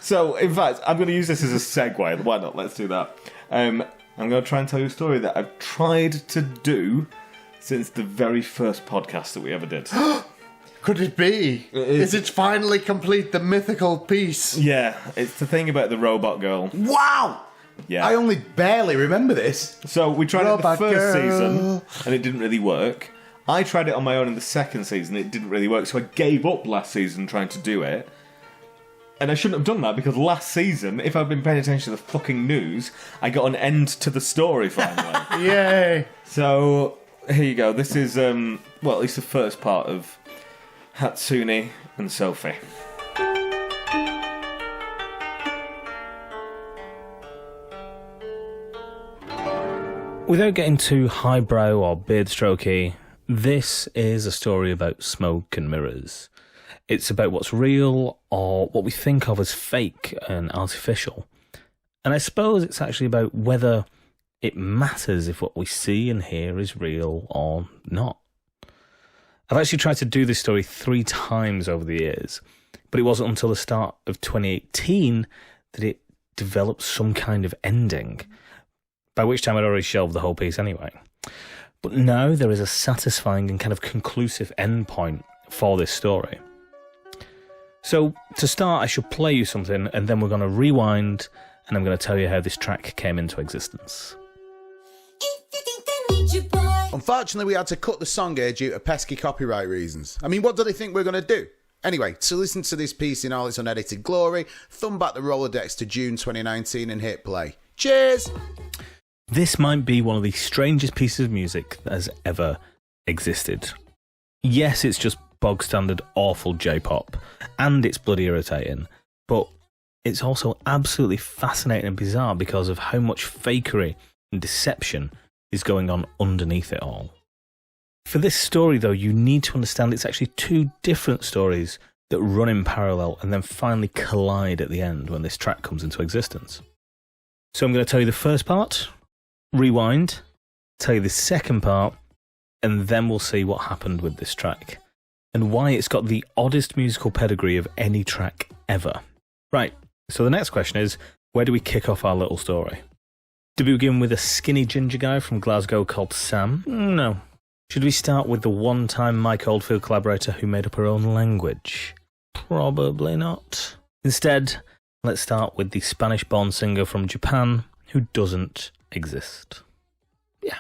So, in fact, I'm going to use this as a segue. Why not? Let's do that. I'm going to try and tell you a story that I've tried to do since the very first podcast that we ever did. Could it be? Is it finally complete, the mythical piece? Yeah, it's the thing about the robot girl. Wow! Yeah. I only barely remember this. So we tried it in the first girl. season, and it didn't really work. I tried it on my own in the second season, it didn't really work, so I gave up last season trying to do it. And I shouldn't have done that, because last season, if I'd been paying attention to the fucking news, I got an end to the story finally. Yay! So, here you go. This is, well, at least the first part of Hatsune and Sophie. Without getting too highbrow or beard strokey, this is a story about smoke and mirrors. It's about what's real or what we think of as fake and artificial. And I suppose it's actually about whether it matters if what we see and hear is real or not. I've actually tried to do this story 3 times over the years, but it wasn't until the start of 2018 that it developed some kind of ending, by which time I'd already shelved the whole piece anyway. But now there is a satisfying and kind of conclusive end point for this story. So, to start, I should play you something, and then we're going to rewind, and I'm going to tell you how this track came into existence. Unfortunately, we had to cut the song here due to pesky copyright reasons. I mean, what do they think we're going to do? Anyway, to listen to this piece in all its unedited glory, thumb back the Rolodex to June 2019 and hit play. Cheers! This might be one of the strangest pieces of music that has ever existed. Yes, it's just bog standard awful J-pop, and it's bloody irritating, but it's also absolutely fascinating and bizarre because of how much fakery and deception is going on underneath it all. For this story, though, you need to understand it's actually 2 different stories that run in parallel and then finally collide at the end when this track comes into existence. So I'm going to tell you the first part, rewind, tell you the second part, and then we'll see what happened with this track and why it's got the oddest musical pedigree of any track ever. Right, so the next question is, where do we kick off our little story? Do we begin with a skinny ginger guy from Glasgow called Sam? No. Should we start with the one-time Mike Oldfield collaborator who made up her own language? Probably not. Instead, let's start with the Spanish-born singer from Japan who doesn't exist. Yeah,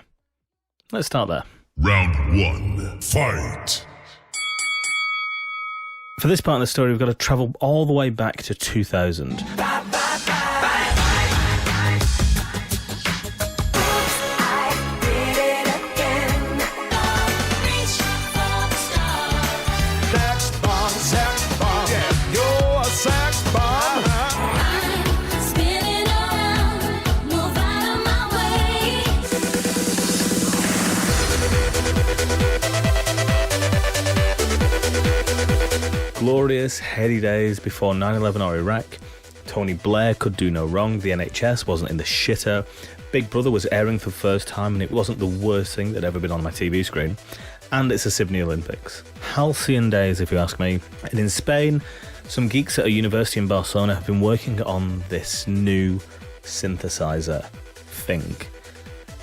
let's start there. Round 1, fight! For this part of the story, we've got to travel all the way back to 2000. Glorious, heady days before 9/11 or Iraq. Tony Blair could do no wrong, the NHS wasn't in the shitter, Big Brother was airing for the first time and it wasn't the worst thing that had ever been on my TV screen, and it's the Sydney Olympics. Halcyon days, if you ask me. And in Spain, some geeks at a university in Barcelona have been working on this new synthesizer thing.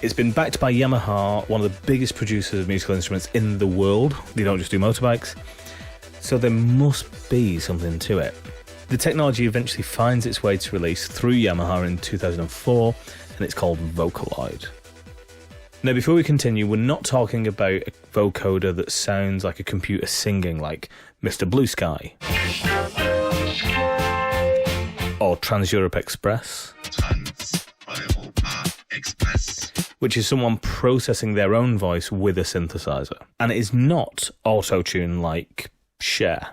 It's been backed by Yamaha, one of the biggest producers of musical instruments in the world. They don't just do motorbikes. So there must be something to it. The technology eventually finds its way to release through Yamaha in 2004, and it's called Vocaloid. Now, before we continue, we're not talking about a vocoder that sounds like a computer singing, like Mr. Blue Sky or Trans-Europe Express, which is someone processing their own voice with a synthesizer. And it is not auto-tune like Cher.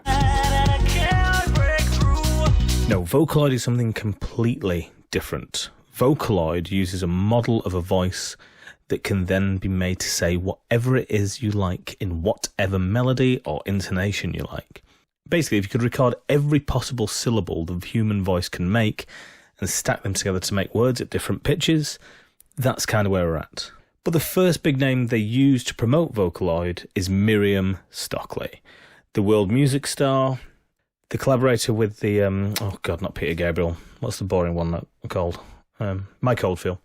No, Vocaloid is something completely different. Vocaloid uses a model of a voice that can then be made to say whatever it is you like in whatever melody or intonation you like. Basically, if you could record every possible syllable the human voice can make and stack them together to make words at different pitches, that's kind of where we're at. But the first big name they use to promote Vocaloid is Miriam Stockley, the world music star, The collaborator with the, not Peter Gabriel. What's the boring one called? Mike Oldfield.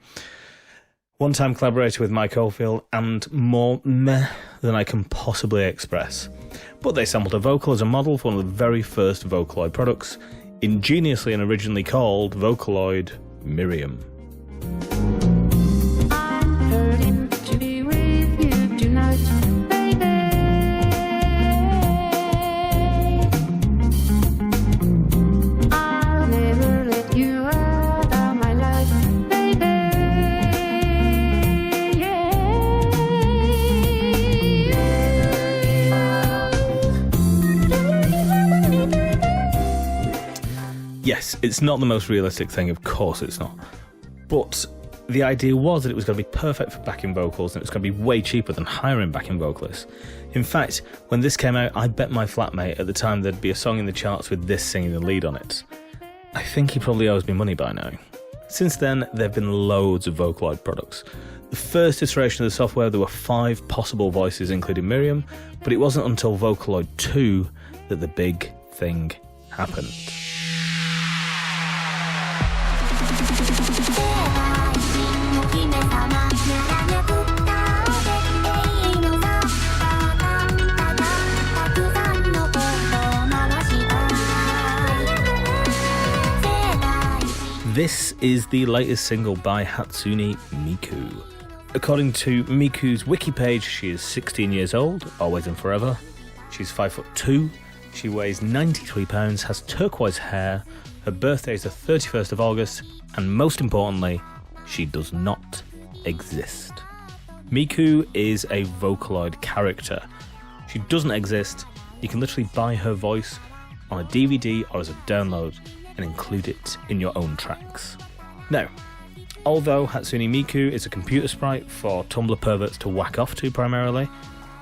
One-time collaborator with Mike Oldfield, and more meh than I can possibly express. But they sampled a vocal as a model for one of the very first Vocaloid products, ingeniously and originally called Vocaloid Miriam. I'm hurting to be with you tonight, baby. I'll never let you out of my life, baby. Yes, it's not the most realistic thing, of course it's not. But the idea was that it was going to be perfect for backing vocals and it was going to be way cheaper than hiring backing vocalists. In fact, when this came out, I bet my flatmate at the time there'd be a song in the charts with this singing the lead on it. I think he probably owes me money by now. Since then, there have been loads of Vocaloid products. The first iteration of the software, there were 5 possible voices, including Miriam, but it wasn't until Vocaloid 2 that the big thing happened. This is the latest single by Hatsune Miku. According to Miku's wiki page, she is 16 years old, always and forever. She's 5'2", she weighs 93 pounds, has turquoise hair, her birthday is the 31st of August, and most importantly, she does not exist. Miku is a Vocaloid character. She doesn't exist. You can literally buy her voice on a DVD or as a download and include it in your own tracks. Now, although Hatsune Miku is a computer sprite for Tumblr perverts to whack off to primarily,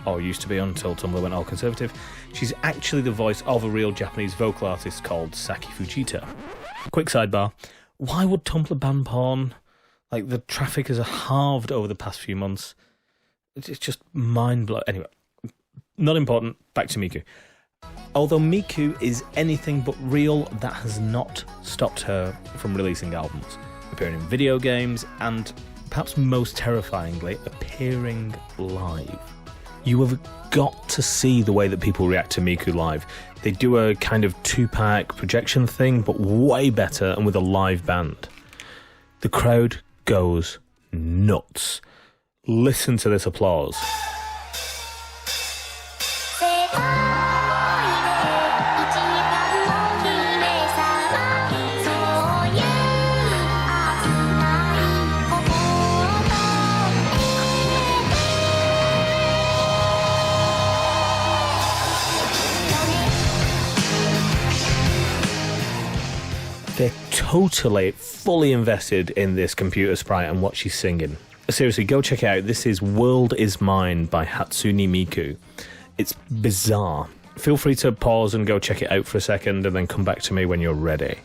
or used to be until Tumblr went all conservative, she's actually the voice of a real Japanese vocal artist called Saki Fujita. Quick sidebar, why would Tumblr ban porn? Like, the traffic has halved over the past few months. It's just mind-blowing. Anyway, not important, back to Miku. Although Miku is anything but real, that has not stopped her from releasing albums, appearing in video games, and perhaps most terrifyingly, appearing live. You have got to see the way that people react to Miku live. They do a kind of 2-pack projection thing, but way better and with a live band. The crowd goes nuts. Listen to this applause. They're totally, fully invested in this computer sprite and what she's singing. Seriously, go check it out. This is World Is Mine by Hatsune Miku. It's bizarre. Feel free to pause and go check it out for a second and then come back to me when you're ready.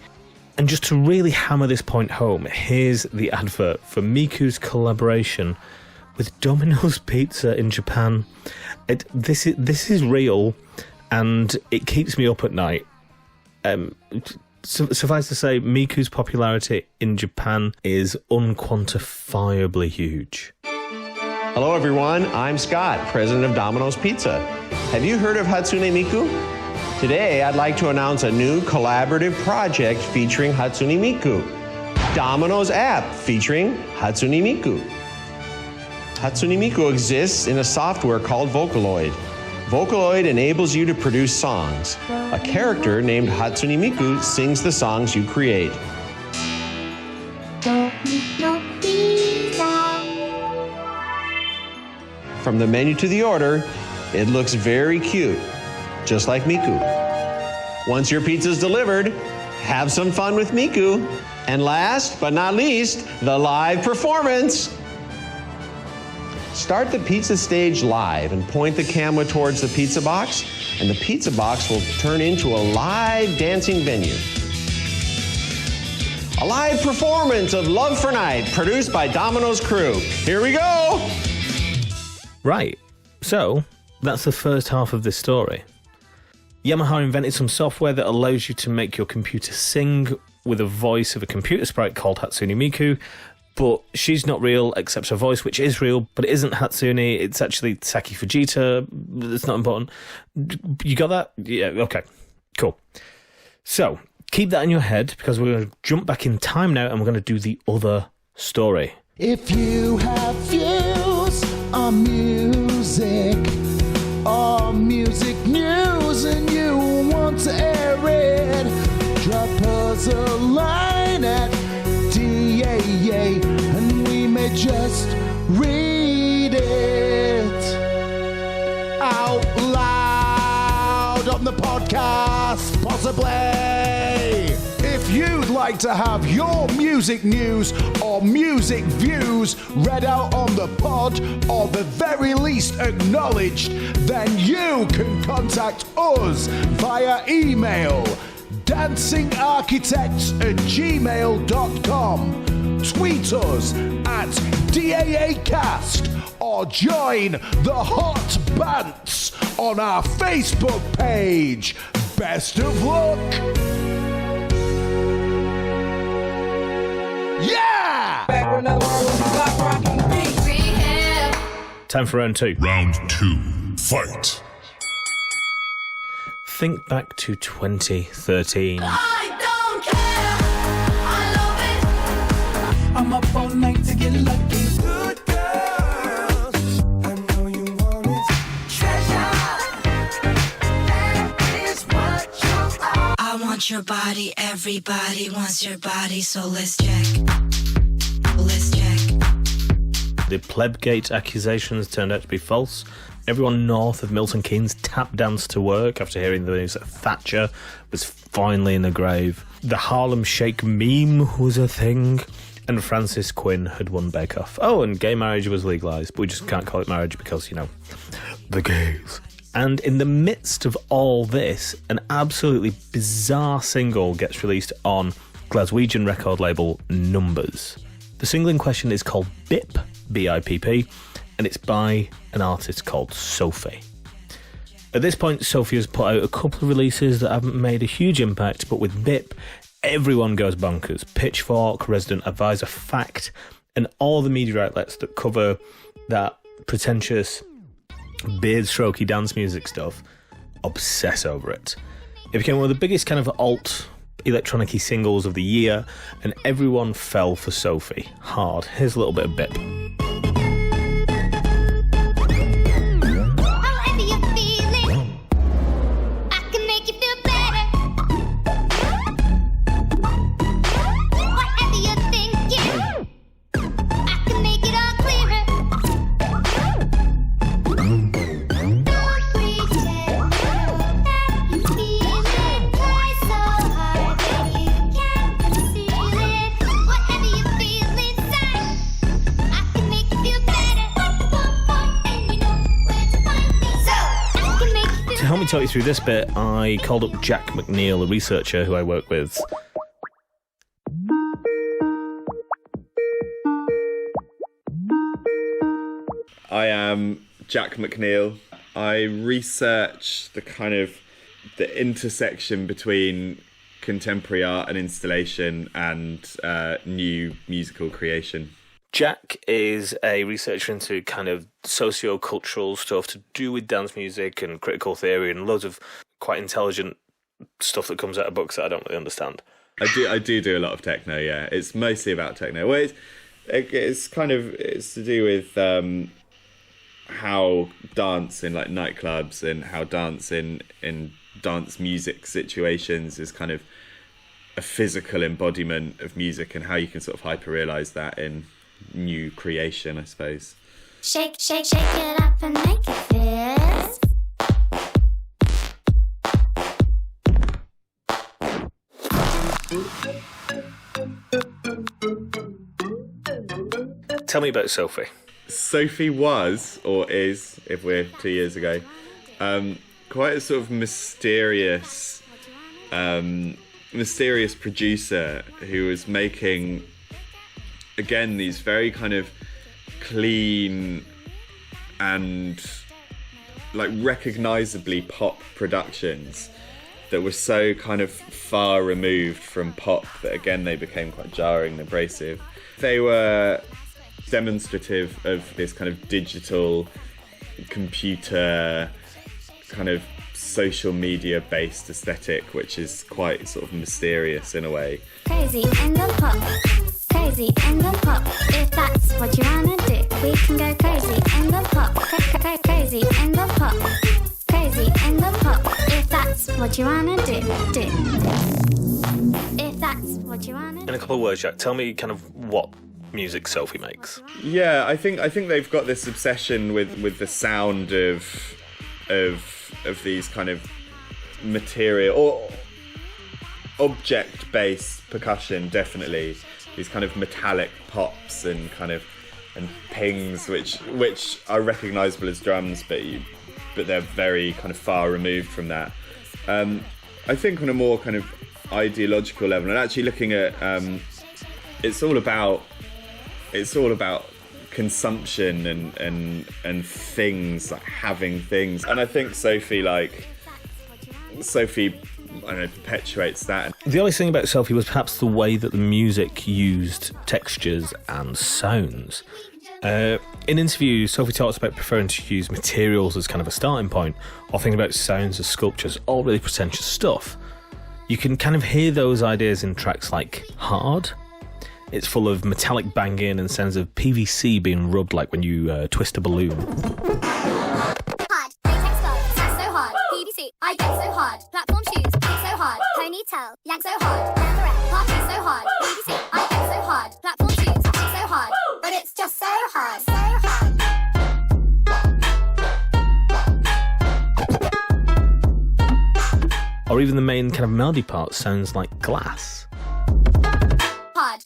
And just to really hammer this point home, here's the advert for Miku's collaboration with Domino's Pizza in Japan. This is real, and it keeps me up at night. Suffice to say, Miku's popularity in Japan is unquantifiably huge. Hello everyone, I'm Scott, president of Domino's Pizza. Have you heard of Hatsune Miku? Today I'd like to announce a new collaborative project featuring Hatsune Miku. Domino's app featuring Hatsune Miku. Hatsune Miku exists in a software called Vocaloid. Vocaloid enables you to produce songs. A character named Hatsune Miku sings the songs you create. From the menu to the order, it looks very cute, just like Miku. Once your pizza's delivered, have some fun with Miku. And last but not least, the live performance. Start the pizza stage live and point the camera towards the pizza box, and the pizza box will turn into a live dancing venue. A live performance of Love for Night, produced by Domino's crew. Here we go! Right, so that's the first half of this story. Yamaha invented some software that allows you to make your computer sing with a voice of a computer sprite called Hatsune Miku, but she's not real except her voice, which is real, but it isn't Hatsune, it's actually Saki Fujita. It's not important. You got that? Yeah, okay, cool. So, keep that in your head, because we're going to jump back in time now and we're going to do the other story. If you have views on music or music news and you want to air it, drop us a line at DAA and we may just read it out loud on the podcast, possibly. If you'd like to have your music news or music views read out on the pod, or the very least acknowledged, then you can contact us via email, dancingarchitects@gmail.com, tweet us at DAAcast, or join the Hot Bants on our Facebook page. Best of luck! Yeah! Time for round 2. Round 2. Fight. Think back to 2013. I don't care. I love it. I'm up all night to get lucky. Good girl, I know you want it. Treasure. That is what you are. I want your body, everybody wants your body, so let's check. Let's check. The Plebgate accusations turned out to be false. Everyone north of Milton Keynes tap danced to work after hearing the news that Thatcher was finally in the grave. The Harlem Shake meme was a thing, and Francis Quinn had won Bake Off. Oh, and gay marriage was legalised, but we just can't call it marriage because, you know, the gays. And in the midst of all this, an absolutely bizarre single gets released on Glaswegian record label Numbers. The single in question is called BIP, B-I-P-P, and it's by an artist called SOPHIE. At this point, SOPHIE has put out a couple of releases that haven't made a huge impact, but with BIP, everyone goes bonkers. Pitchfork, Resident Advisor, Fact, and all the media outlets that cover that pretentious, beard-strokey dance music stuff obsess over it. It became one of the biggest kind of alt electronic-y singles of the year, and everyone fell for SOPHIE hard. Here's a little bit of BIP. However you're feeling, I can make you feel better. Whatever you're thinking, I can make it all clearer. Don't pretend that you feel it. Try so hard that you can't conceal it. Whatever you feel inside, I can make you feel better. And you know where to find me. So I can make you feel To help me talk you through this bit, I called up Jack McNeil, a researcher who I work with. I am Jack McNeil. I research the intersection between contemporary art and installation and new musical creation. Jack is a researcher into kind of socio-cultural stuff to do with dance music and critical theory and loads of quite intelligent stuff that comes out of books that I don't really understand. I do a lot of techno. Yeah, it's mostly about techno. Well, it's to do with how dance in like nightclubs and how dance in dance music situations is kind of a physical embodiment of music, and how you can sort of hyper-realize that in new creation, I suppose. shake, shake, shake it up and make it fizz. Tell me about Sophie. Sophie was, or is, if we're 2 years ago, quite a sort of mysterious producer who was making, again, these very kind of clean and like recognisably pop productions that were so kind of far removed from pop that again they became quite jarring and abrasive. They were demonstrative of this kind of digital computer kind of social media based aesthetic, which is quite sort of mysterious in a way. Crazy and the pop. Crazy and the pop. If that's what you wanna do, we can go crazy and the pop. Crazy and the pop. Crazy and the pop. If that's what you wanna do. If that's what you wanna do. In a couple of words, Jack, tell me kind of what music Sophie makes. Yeah, I think they've got this obsession with the sound of these kind of material or object-based percussion, definitely. These kind of metallic pops and pings, which are recognisable as drums, but they're very kind of far removed from that. I think on a more kind of ideological level, and actually looking at, it's all about consumption and things, like having things. And I think Sophie, I don't know, perpetuates that. The only thing about Sophie was perhaps the way that the music used textures and sounds. In interviews, Sophie talks about preferring to use materials as kind of a starting point, or thinking about sounds as sculptures, all really pretentious stuff. You can kind of hear those ideas in tracks like Hard. It's full of metallic banging and sounds of PVC being rubbed like when you twist a balloon. Hard, latex glove, so hard. PVC, I get so hard. Platform shoes, so hard. Ponytail, yank so hard. Leatherette, party so hard. PVC, I get so hard. Platform shoes, so hard. But it's just so hard. So hard. Or even the main kind of melody part sounds like glass. Hard.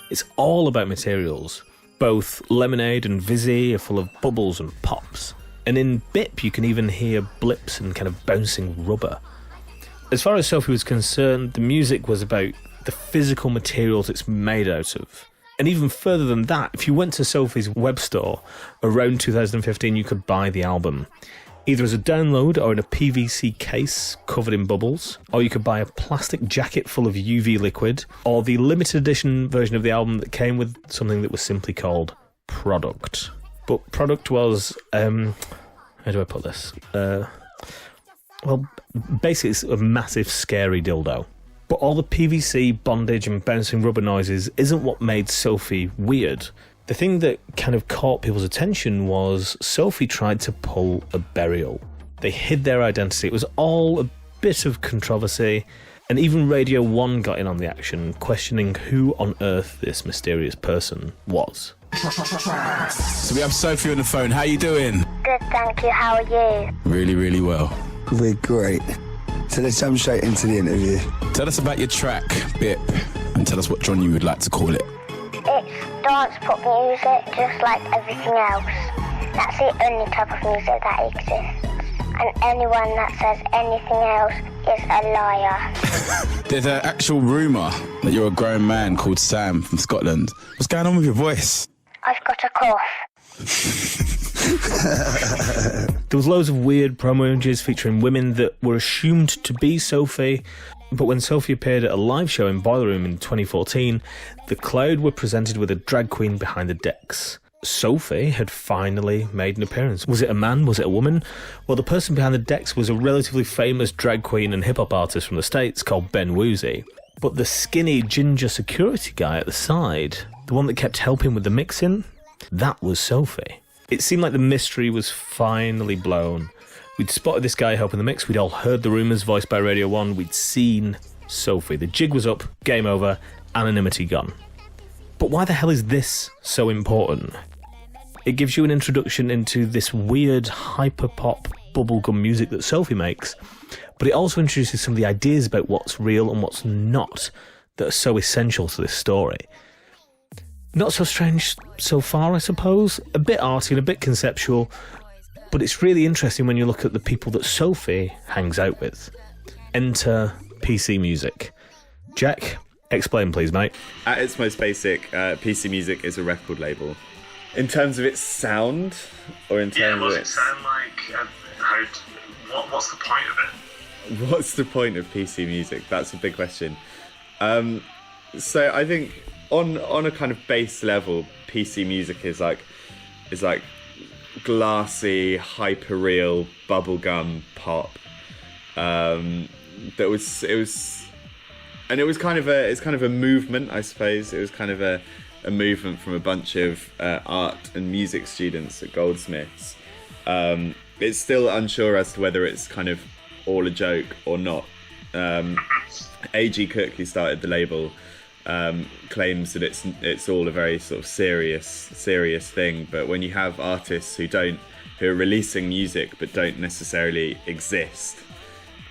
It's all about materials. Both Lemonade and Vizzy are full of bubbles and pops. And in Bip, you can even hear blips and kind of bouncing rubber. As far as Sophie was concerned, the music was about the physical materials it's made out of. And even further than that, if you went to Sophie's web store around 2015, you could buy the album, either as a download or in a PVC case covered in bubbles, or you could buy a plastic jacket full of UV liquid, or the limited edition version of the album that came with something that was simply called Product. But Product was, how do I put this? Well, basically it's a massive scary dildo. But all the PVC, bondage and bouncing rubber noises isn't what made Sophie weird. The thing that kind of caught people's attention was Sophie tried to pull a burial. They hid their identity. It was all a bit of controversy, and even Radio 1 got in on the action, questioning who on earth this mysterious person was. So we have Sophie on the phone. How you doing? Good, thank you. How are you? Really, really well. We're great. So let's jump straight into the interview. Tell us about your track, Bip, and tell us what genre you would like to call it. It's dance pop music, just like everything else. That's the only type of music that exists. And anyone that says anything else is a liar. There's an actual rumour that you're a grown man called Sam from Scotland. What's going on with your voice? I've got a cough. There was loads of weird promo images featuring women that were assumed to be Sophie, but when Sophie appeared at a live show in Boiler Room in 2014, the crowd were presented with a drag queen behind the decks. Sophie had finally made an appearance. Was it a man? Was it a woman? Well, the person behind the decks was a relatively famous drag queen and hip-hop artist from the States called Ben Woozy. But the skinny ginger security guy at the side, the one that kept helping with the mixing, that was Sophie. It seemed like the mystery was finally blown. We'd spotted this guy helping the mix, we'd all heard the rumours voiced by Radio 1, we'd seen Sophie. The jig was up, game over, anonymity gone. But why the hell is this so important? It gives you an introduction into this weird hyper-pop bubblegum music that Sophie makes, but it also introduces some of the ideas about what's real and what's not that are so essential to this story. Not so strange so far, I suppose. A bit arty and a bit conceptual, but it's really interesting when you look at the people that Sophie hangs out with. Enter PC Music. Jack, Explain, please, mate. At its most basic, PC Music is a record label. In terms of its sound, or in terms of its... sound like? What's the point of it? What's the point of PC Music? That's a big question. So I think on a kind of base level, PC Music is like glassy, hyper-real bubblegum pop. It was kind of a movement, I suppose. It was kind of a movement from a bunch of art and music students at Goldsmiths. It's still unsure as to whether it's kind of all a joke or not. A.G. Cook, who started the label, claims that it's all a very sort of serious thing. But when you have artists who are releasing music but don't necessarily exist,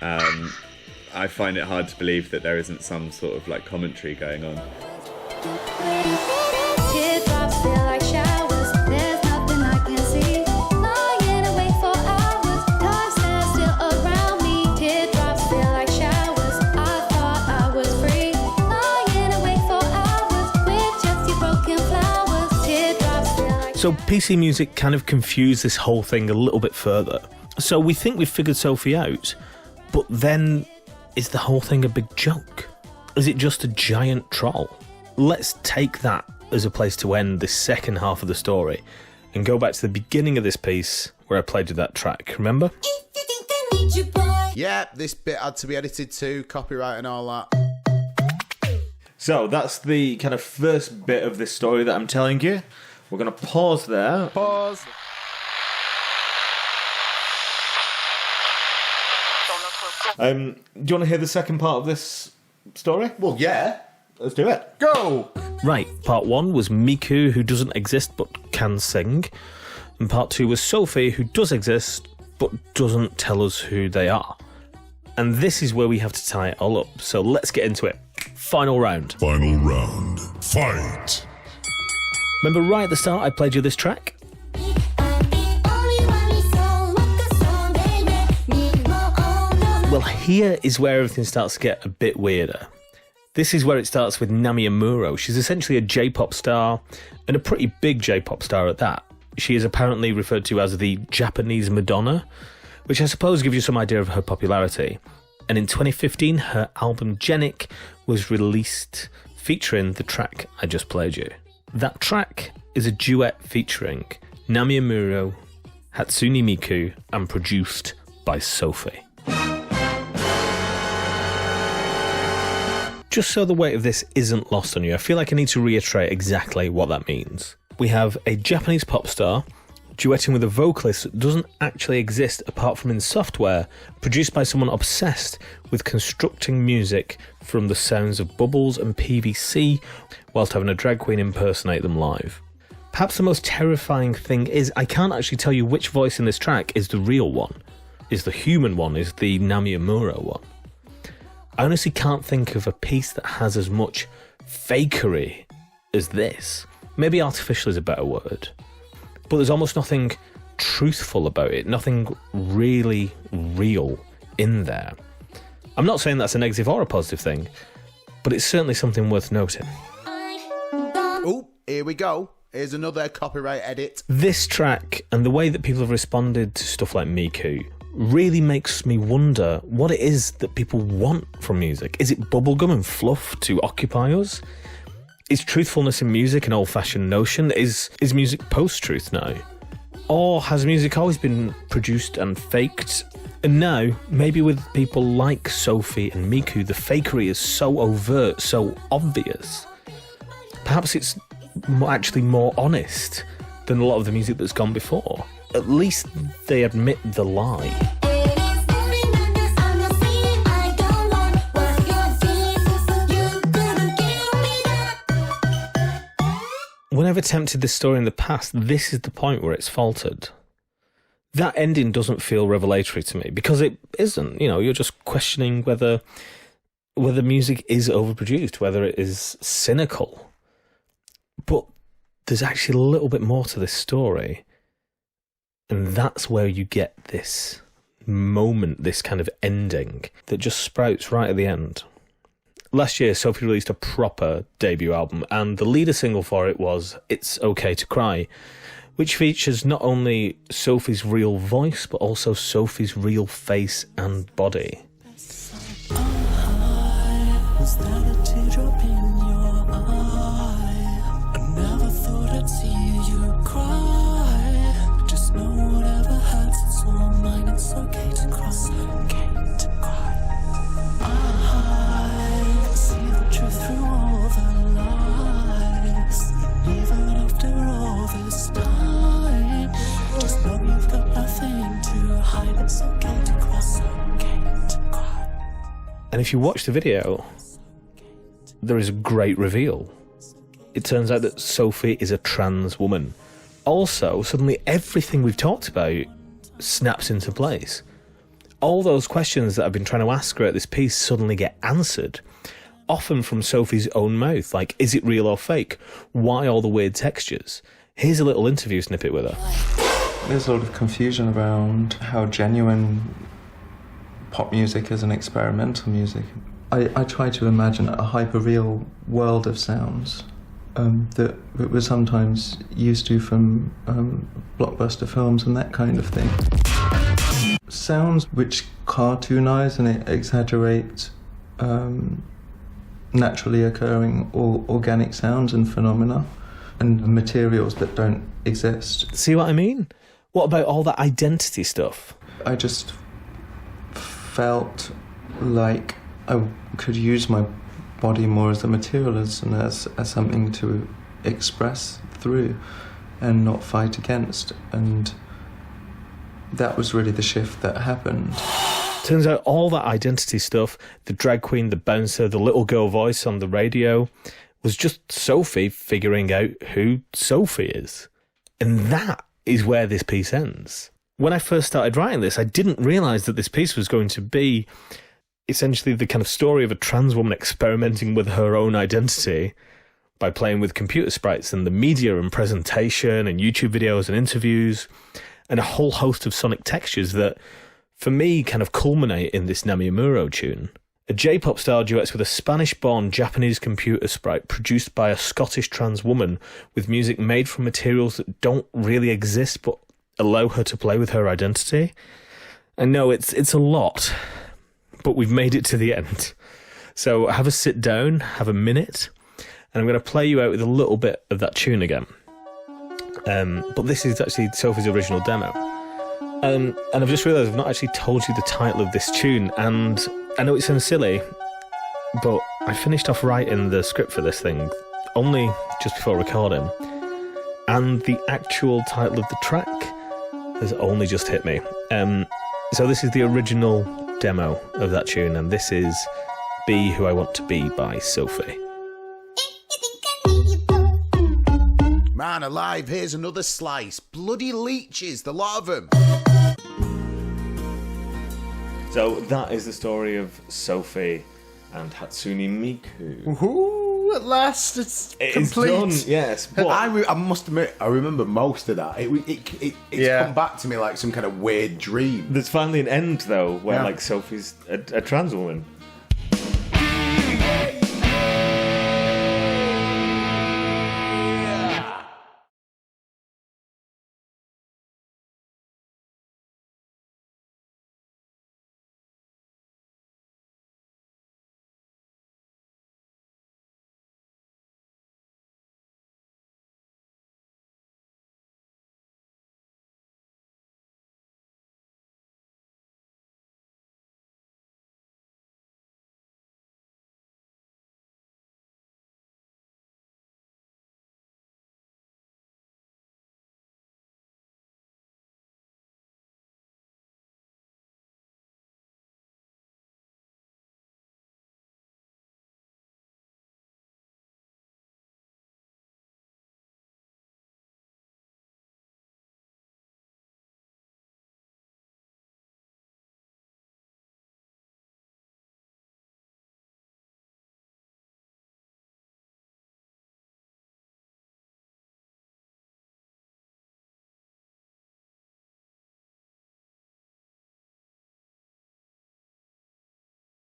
I find it hard to believe that there isn't some sort of like commentary going on. Teardrops feel like showers. There's nothing I can see. Lying awake for hours. Time stands still around me. Teardrops feel like showers. I thought I was free. Lying awake for hours with just your broken flowers. Teardrops feel like. So PC Music kind of confused this whole thing a little bit further. So we think we've figured Sophie out, but then is the whole thing a big joke? Is it just a giant troll? Let's take that as a place to end this second half of the story and go back to the beginning of this piece where I played you that track, remember? Yeah, this bit had to be edited too, copyright and all that. So that's the kind of first bit of this story that I'm telling you. We're going to pause there. Pause. Do you want to hear the second part of this story? Well, yeah. Let's do it. Go! Right, part 1 was Miku, who doesn't exist but can sing. And part 2 was Sophie, who does exist but doesn't tell us who they are. And this is where we have to tie it all up. So let's get into it. Final round. Final round. Fight. Remember right at the start I played you this track? Well, here is where everything starts to get a bit weirder. This is where it starts with Nami Amuro. She's essentially a J-pop star, and a pretty big J-pop star at that. She is apparently referred to as the Japanese Madonna, which I suppose gives you some idea of her popularity. And in 2015, her album Genic was released featuring the track I just played you. That track is a duet featuring Nami Amuro, Hatsune Miku, and produced by Sophie. Just so the weight of this isn't lost on you, I feel like I need to reiterate exactly what that means. We have a Japanese pop star duetting with a vocalist that doesn't actually exist apart from in software, produced by someone obsessed with constructing music from the sounds of bubbles and PVC whilst having a drag queen impersonate them live. Perhaps the most terrifying thing is I can't actually tell you which voice in this track is the real one, is the human one, is the Nami Amuro one. I honestly can't think of a piece that has as much fakery as this. Maybe artificial is a better word. But there's almost nothing truthful about it, nothing really real in there. I'm not saying that's a negative or a positive thing, but it's certainly something worth noting. Oh, here we go. Here's another copyright edit. This track and the way that people have responded to stuff like Miku really makes me wonder what it is that people want from music. Is it bubblegum and fluff to occupy us? Is truthfulness in music an old-fashioned notion? Is music post-truth now? Or has music always been produced and faked? And now, maybe with people like Sophie and Miku, the fakery is so overt, so obvious. Perhaps it's actually more honest than a lot of the music that's gone before. At least they admit the lie. When I've attempted this story in the past, this is the point where it's faltered. That ending doesn't feel revelatory to me, because it isn't. You know, you're just questioning whether music is overproduced, whether it is cynical. But there's actually a little bit more to this story. And that's where you get this moment, this kind of ending that just sprouts right at the end. Last year, Sophie released a proper debut album, and the leader single for it was It's Okay to Cry, which features not only Sophie's real voice, but also Sophie's real face and body. Was that a teardrop in your eye? I never thought I'd see you cry. Just know whatever hurts, it's all mine. It's okay to cry. It's okay to cry. I see the truth through all the lies. And even after all this time, just know you've got nothing to hide. It's okay to cry. It's okay to cry. And if you watch the video, there is a great reveal. It turns out that Sophie is a trans woman. Also, suddenly everything we've talked about snaps into place. All those questions that I've been trying to ask her at this piece suddenly get answered, often from Sophie's own mouth, like, is it real or fake? Why all the weird textures? Here's a little interview snippet with her. There's a lot of confusion around how genuine pop music is and experimental music. I try to imagine a hyper-real world of sounds that we're sometimes used to from blockbuster films and that kind of thing. Sounds which cartoonize and exaggerate naturally occurring or organic sounds and phenomena and materials that don't exist. See what I mean? What about all that identity stuff? I just felt like I could use my body more as a material and as something to express through and not fight against. And that was really the shift that happened. Turns out all that identity stuff, the drag queen, the bouncer, the little girl voice on the radio, was just Sophie figuring out who Sophie is. And that is where this piece ends. When I first started writing this, I didn't realise that this piece was going to be essentially the kind of story of a trans woman experimenting with her own identity by playing with computer sprites and the media and presentation and YouTube videos and interviews and a whole host of sonic textures that, for me, kind of culminate in this Namiamuro tune. A J-pop style duets with a Spanish-born Japanese computer sprite produced by a Scottish trans woman with music made from materials that don't really exist but allow her to play with her identity. I know it's a lot, but we've made it to the end. So have a sit down, have a minute, and I'm going to play you out with a little bit of that tune again. But this is actually Sophie's original demo. And I've just realised I've not actually told you the title of this tune, and I know it sounds silly, but I finished off writing the script for this thing only just before recording, and the actual title of the track has only just hit me. So this is the original demo of that tune, and this is Be Who I Want to Be by Sophie. Man alive, here's another slice. Bloody leeches, the lot of them. So that is the story of Sophie and Hatsune Miku. Ooh, at last, it's complete. Done, yes. But I must admit, I remember most of that. It's come back to me like some kind of weird dream. There's finally an end, though, where like Sophie's a trans woman.